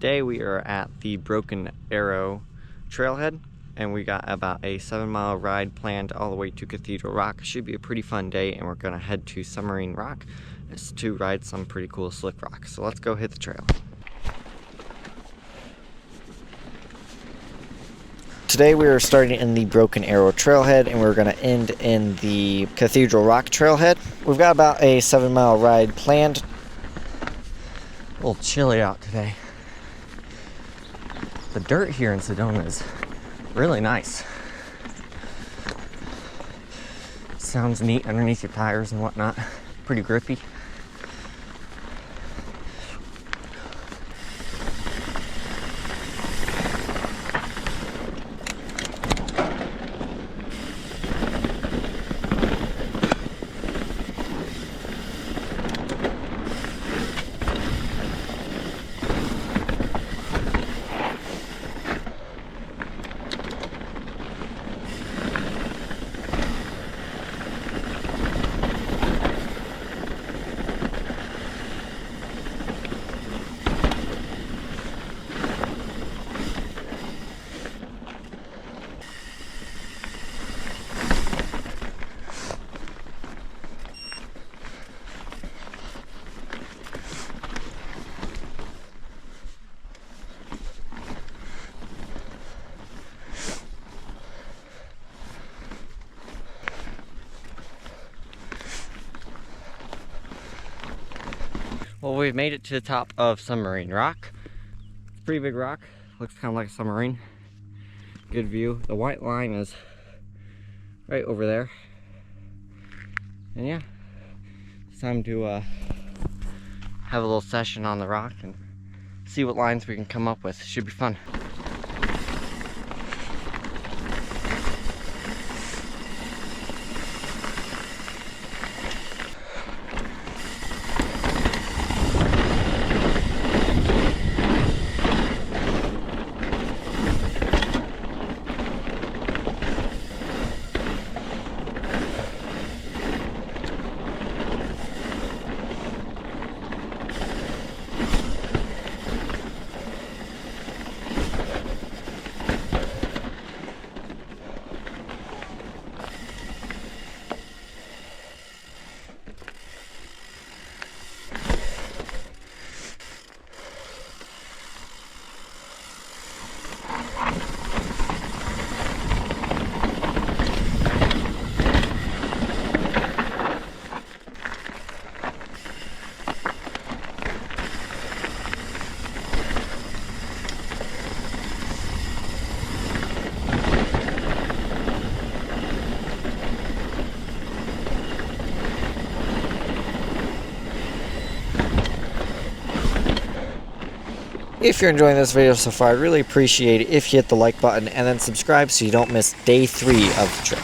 Today we are at the Broken Arrow Trailhead, and we got about a 7-mile ride planned all the way to Cathedral Rock. Should be a pretty fun day, and we're gonna head to Submarine Rock to ride some pretty cool slick rock. So let's go hit the trail. Today we are starting in the Broken Arrow Trailhead, and we're going to end in the Cathedral Rock Trailhead. We've got about a 7-mile ride planned. A little chilly out today. The dirt here in Sedona is really nice. Sounds neat underneath your tires and whatnot. Pretty grippy. Well, we've made it to the top of Submarine Rock. It's a pretty big rock. Looks kind of like a submarine. Good view. The white line is right over there. And yeah, it's time to have a little session on the rock and see what lines we can come up with. Should be fun. If you're enjoying this video so far, I'd really appreciate it if you hit the like button and then subscribe so you don't miss day 3 of the trip.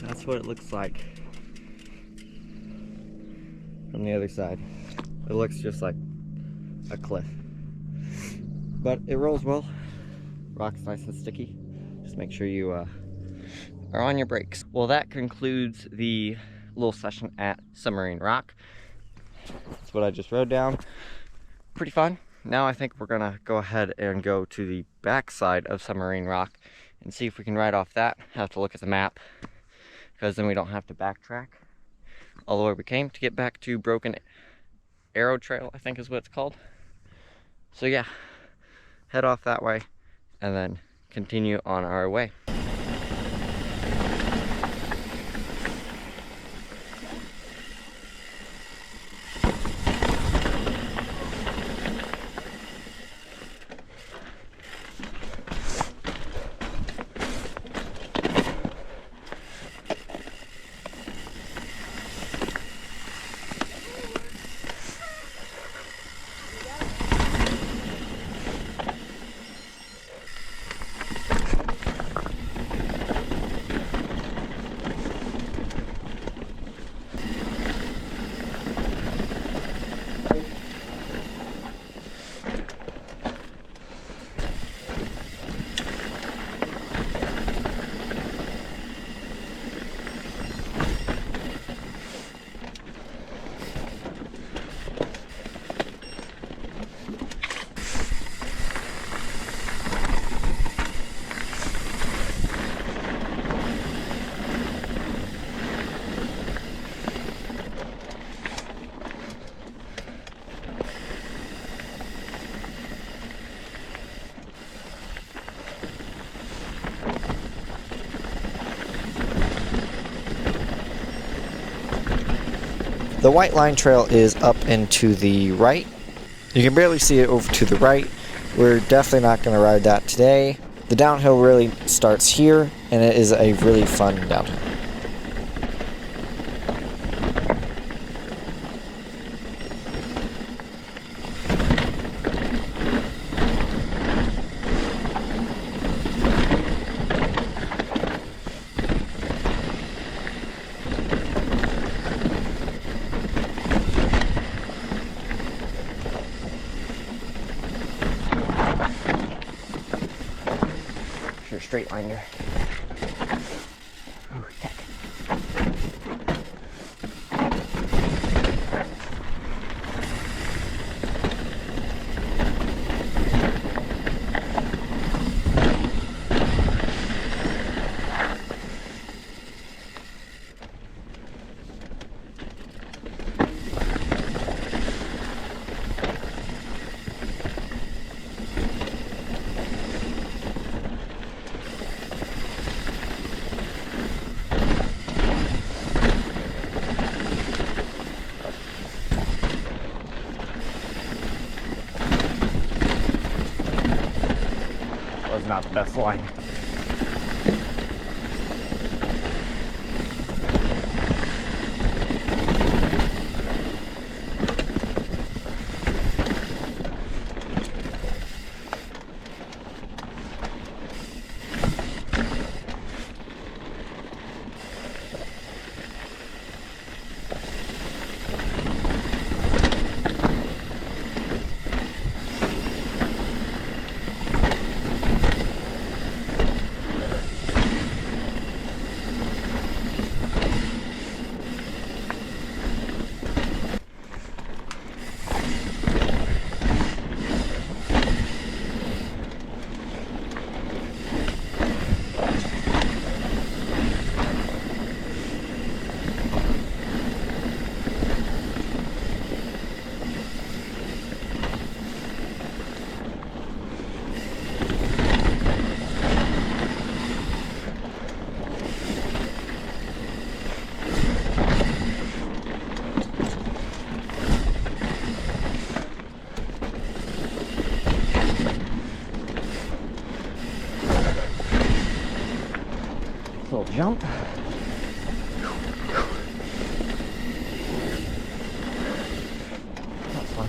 That's what it looks like from the other side. It looks just like a cliff, but it rolls well. Rock's nice and sticky. Just make sure you are on your brakes. Well, that concludes the little session at Submarine Rock. That's what I just rode down. Pretty fun. Now I think we're gonna go ahead and go to the back side of Submarine Rock and see if we can ride off that. Have to look at the map, because then we don't have to backtrack all the way we came to get back to Broken Arrow Trail, I think is what it's called. So yeah, head off that way and then continue on our way. The white line trail is up and to the right. You can barely see it over to the right. We're definitely not going to ride that today. The downhill really starts here, and it is a really fun downhill. Straight line here. Oh, heck. Was not the best line. Little jump. That's fun.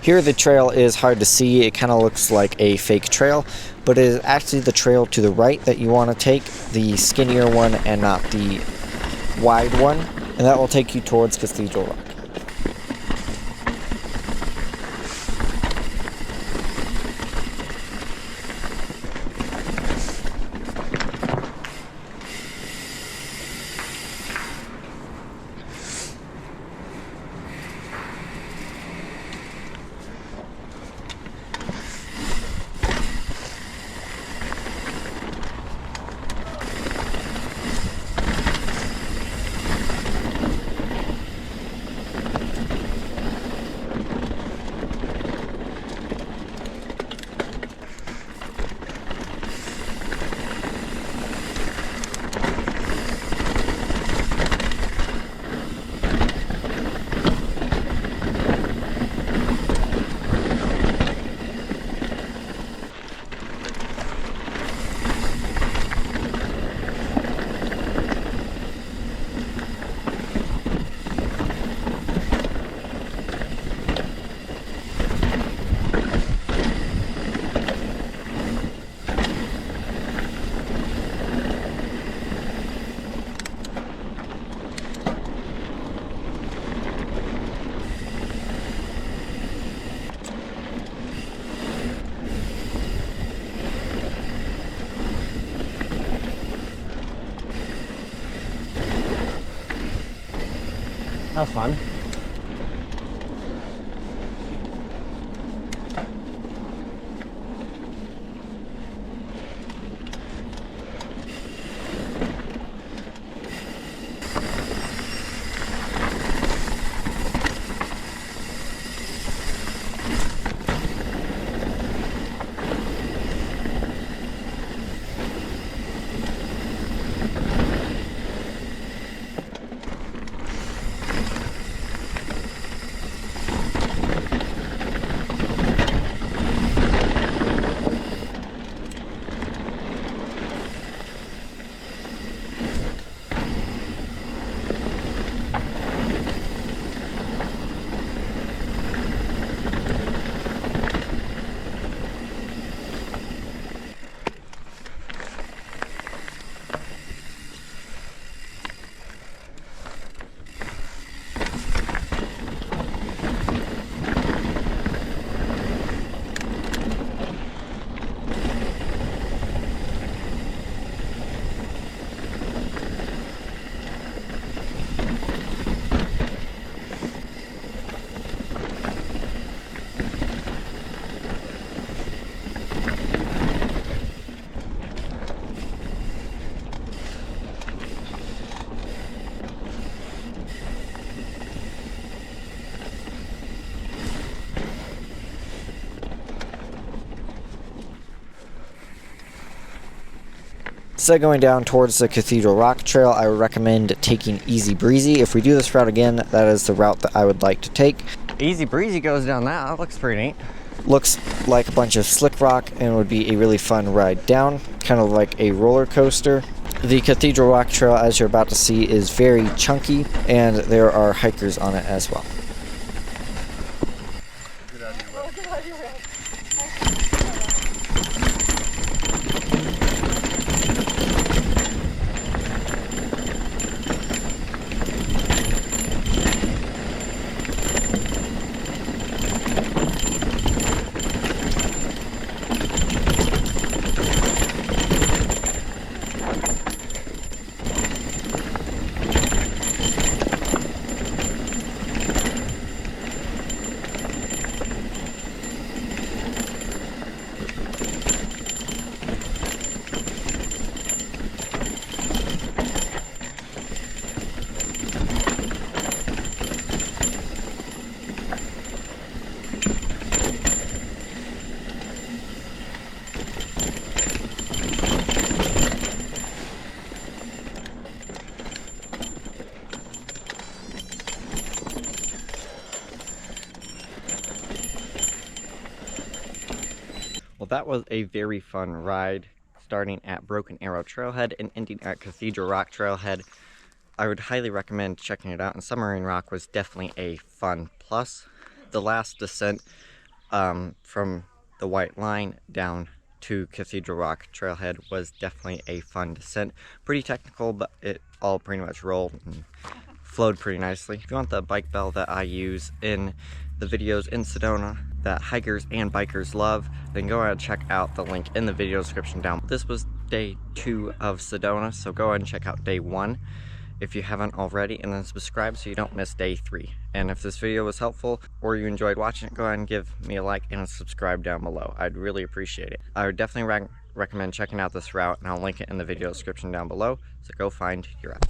Here the trail is hard to see. It kind of looks like a fake trail, but it is actually the trail to the right that you want to take, the skinnier one and not the wide one, and that will take you towards Cathedral Rock. That was fun. Instead of going down towards the Cathedral Rock Trail, I would recommend taking Easy Breezy. If we do this route again, that is the route that I would like to take. Easy Breezy goes down that. That looks pretty neat. Looks like a bunch of slick rock and would be a really fun ride down, kind of like a roller coaster. The Cathedral Rock Trail, as you're about to see, is very chunky, and there are hikers on it as well. Well, that was a very fun ride, starting at Broken Arrow Trailhead and ending at Cathedral Rock Trailhead. I would highly recommend checking it out, and Submarine Rock was definitely a fun plus. The last descent from the White Line down to Cathedral Rock Trailhead was definitely a fun descent. Pretty technical, but it all pretty much rolled and flowed pretty nicely. If you want the bike bell that I use in the videos in Sedona that hikers and bikers love, then go ahead and check out the link in the video description down. This was day 2 of Sedona, so go ahead and check out day 1 if you haven't already, and then subscribe so you don't miss day 3. And if this video was helpful or you enjoyed watching it, go ahead and give me a like and a subscribe down below. I'd really appreciate it. I would definitely recommend checking out this route, and I'll link it in the video description down below, so go find your route.